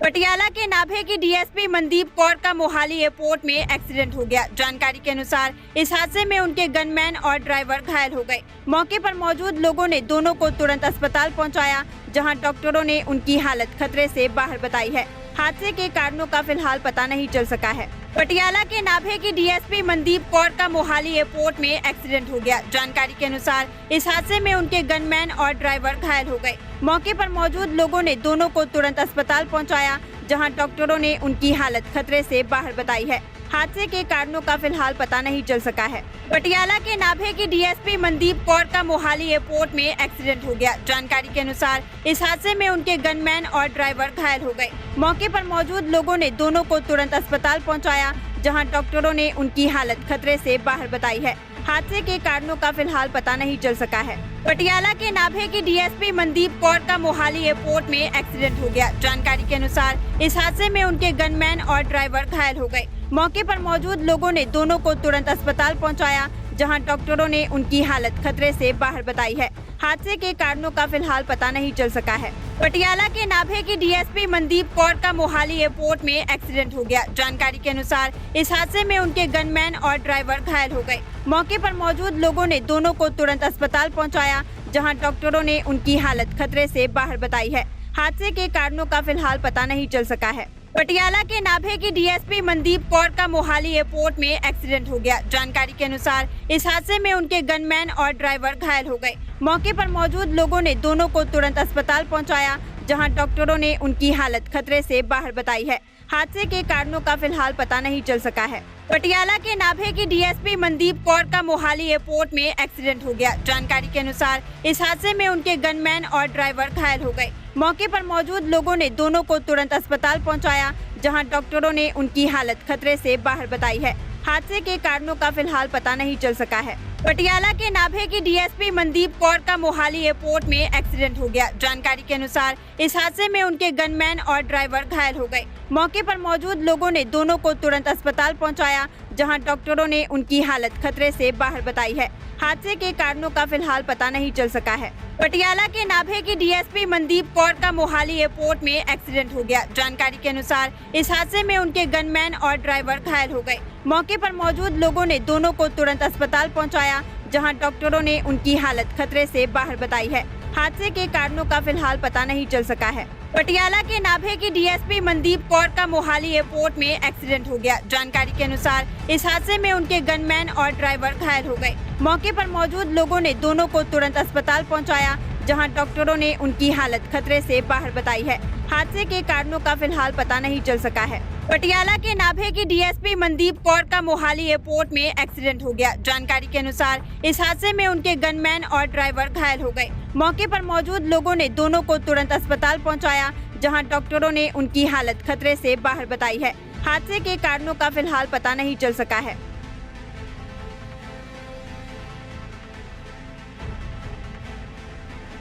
पटियाला के नाभे की डीएसपी मनदीप कौर का मोहाली एयरपोर्ट में एक्सीडेंट हो गया। जानकारी के अनुसार इस हादसे में उनके गनमैन और ड्राइवर घायल हो गए। मौके पर मौजूद लोगों ने दोनों को तुरंत अस्पताल पहुंचाया, जहां डॉक्टरों ने उनकी हालत खतरे से बाहर बताई है। हादसे के कारणों का फिलहाल पता नहीं चल सका है। पटियाला के नाभे की डीएसपी मनदीप कौर का मोहाली एयरपोर्ट में एक्सीडेंट हो गया। जानकारी के अनुसार इस हादसे में उनके गनमैन और ड्राइवर घायल हो गए। मौके पर मौजूद लोगों ने दोनों को तुरंत अस्पताल पहुंचाया, जहां डॉक्टरों ने उनकी हालत खतरे से बाहर बताई है। हादसे के कारणों का फिलहाल पता नहीं चल सका है। पटियाला के नाभे की डीएसपी मनदीप कौर का मोहाली एयरपोर्ट में एक्सीडेंट हो गया। जानकारी के अनुसार इस हादसे में उनके गनमैन और ड्राइवर घायल हो गए। मौके पर मौजूद लोगों ने दोनों को तुरंत अस्पताल पहुंचाया, जहां डॉक्टरों ने उनकी हालत खतरे से बाहर बताई है। हादसे के कारणों का फिलहाल पता नहीं चल सका है। पटियाला के नाभे की डीएसपी मनदीप कौर का मोहाली एयरपोर्ट में एक्सीडेंट हो गया। जानकारी के अनुसार इस हादसे में उनके गनमैन और ड्राइवर घायल हो गए। मौके पर मौजूद लोगों ने दोनों को तुरंत अस्पताल पहुंचाया, जहां डॉक्टरों ने उनकी हालत खतरे से बाहर बताई है। हादसे के कारणों का फिलहाल पता नहीं चल सका है। पटियाला के नाभे की डीएसपी मनदीप कौर का मोहाली एयरपोर्ट में एक्सीडेंट हो गया। जानकारी के अनुसार इस हादसे में उनके गनमैन और ड्राइवर घायल हो गए। मौके पर मौजूद लोगों ने दोनों को तुरंत अस्पताल पहुंचाया, जहां डॉक्टरों ने उनकी हालत खतरे से बाहर बताई है। हादसे के कारणों का फिलहाल पता नहीं चल सका है। पटियाला के नाभे की डीएसपी मनदीप कौर का मोहाली एयरपोर्ट में एक्सीडेंट हो गया। जानकारी के अनुसार इस हादसे में उनके गनमैन और ड्राइवर घायल हो गए। मौके पर मौजूद लोगों ने दोनों को तुरंत अस्पताल पहुंचाया, जहां डॉक्टरों ने उनकी हालत खतरे से बाहर बताई है। हादसे के कारणों का फिलहाल पता नहीं चल सका है। पटियाला के नाभे की डीएसपी मनदीप कौर का मोहाली एयरपोर्ट में एक्सीडेंट हो गया। जानकारी के अनुसार इस हादसे में उनके गनमैन और ड्राइवर घायल हो गए। मौके पर मौजूद लोगों ने दोनों को तुरंत अस्पताल पहुंचाया, जहां डॉक्टरों ने उनकी हालत खतरे से बाहर बताई है। हादसे के कारणों का फिलहाल पता नहीं चल सका है। पटियाला के नाभे की डीएसपी मनदीप कौर का मोहाली एयरपोर्ट में एक्सीडेंट हो गया। जानकारी के अनुसार इस हादसे में उनके गनमैन और ड्राइवर घायल हो गए। मौके पर मौजूद लोगों ने दोनों को तुरंत अस्पताल पहुंचाया, जहां डॉक्टरों ने उनकी हालत खतरे से बाहर बताई है। हादसे के कारणों का फिलहाल पता नहीं चल सका है। पटियाला के नाभे की डीएसपी मनदीप कौर का मोहाली एयरपोर्ट में एक्सीडेंट हो गया। जानकारी के अनुसार इस हादसे में उनके गनमैन और ड्राइवर घायल हो गए। मौके पर मौजूद लोगों ने दोनों को तुरंत अस्पताल पहुंचाया, जहां डॉक्टरों ने उनकी हालत खतरे से बाहर बताई है। हादसे के कारणों का फिलहाल पता नहीं चल सका है। पटियाला के नाभे की डीएसपी मनदीप कौर का मोहाली एयरपोर्ट में एक्सीडेंट हो गया। जानकारी के अनुसार इस हादसे में उनके गनमैन और ड्राइवर घायल हो गए। मौके पर मौजूद लोगों ने दोनों को तुरंत अस्पताल पहुंचाया, जहां डॉक्टरों ने उनकी हालत खतरे से बाहर बताई है। हादसे के कारणों का फिलहाल पता नहीं चल सका है। पटियाला के नाभे की डीएसपी मनदीप कौर का मोहाली एयरपोर्ट में एक्सीडेंट हो गया। जानकारी के अनुसार इस हादसे में उनके गनमैन और ड्राइवर घायल हो गए। मौके पर मौजूद लोगों ने दोनों को तुरंत अस्पताल पहुंचाया, जहां डॉक्टरों ने उनकी हालत खतरे से बाहर बताई है। हादसे के कारणों का फिलहाल पता नहीं चल सका है।